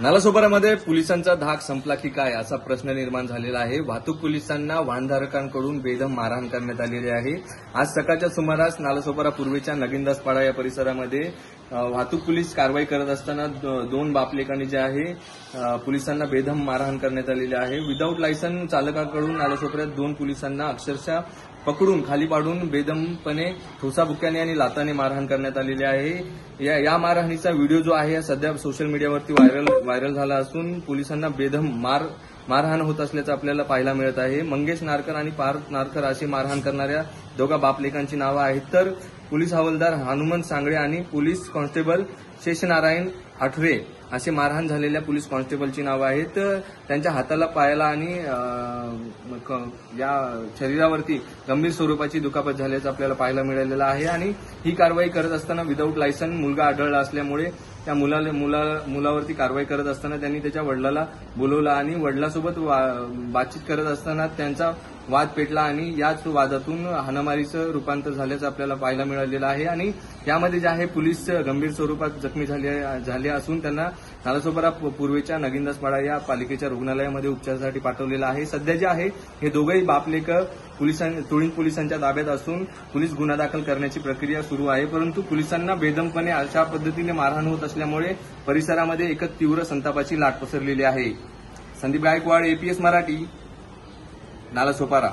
नालासोपारामध्ये पोलिसांचा धाक संपला की काय असा प्रश्न निर्माण झालेला आहे। वाहतूक पोलिसांना वाहनधारकांकडून बेदम मारहाण करण्यात आलेली आहे। आज सकाळच्या सुमारास नालासोपारा पूर्वेच्या नगिनदासपाडा या परिसरामध्ये वाहतूक पोलीस कारवाई करत असताना दोन बापलेकांनी जे आहे पोलिसांना बेदम मारहाण करण्यात आलेली आहे। विदाऊट लायसन चालकाकडून नालासोपाऱ्यात दोन पोलिसांना अक्षरशः पकडून खाली पाडून बेदमपणे ठोसाबुक्याने आणि लाताने मारहाण करण्यात आलेली आहे। या मारहाणीचा व्हिडिओ जो आहे सध्या सोशल मीडियावरती व्हायरल झाला असून पोलिसांना बेदम मारहाण होत असल्याचं आपल्याला पाहायला मिळत आहे। मंगेश नारकर आणि पार्थ नारकर अशी मारहाण करणाऱ्या दोघा बापलेकांची नावं आहेत, तर पोलीस हवालदार हनुमंत सांगळे आणि पोलीस कॉन्स्टेबल शेषनारायण आठरे असे मारहाण झालेल्या पोलीस कॉन्स्टेबलची नावं आहेत। त्यांच्या हाताला, पायाला आणि या शरीरावरती गंभीर स्वरूपाची दुखापत झाल्याचं आपल्याला पाहायला मिळालेलं आहे। आणि ही कारवाई करत असताना विदाऊट लायसन मुलगा आढळला असल्यामुळे त्या मुलावरती कारवाई करत असताना त्यांनी त्याच्या वडिलाला बोलवलं आणि वडिलांसोबत बातचीत करत असताना त्यांचा वाद पेटला आणि याच वादातून हाणामारीचं रूपांतर झाल्याचं आपल्याला पाहायला मिळालेलं आहे। आणि यामध्ये जे आहे पोलीस गंभीर स्वरूपात जखमी झाले असून त्यांना नालासोपारा पूर्वेच्या नगिनदासपाडा या पालिकेच्या रुग्णालयामध्ये उपचारासाठी पाठवलेलं आहे। सध्या जे आहे हे दोघंही बापलेक तुळीण पोलिसांच्या ताब्यात असून पोलीस गुन्हा दाखल करण्याची प्रक्रिया सुरू आहे। परंतु पोलिसांना बेदमपणे अशा पद्धतीने मारहाण होत असल्यामुळे परिसरामध्ये एक तीव्र संतापाची लाट पसरलेली आहे। संदीप गायकवाड, APS मराठी, नालासोपारा।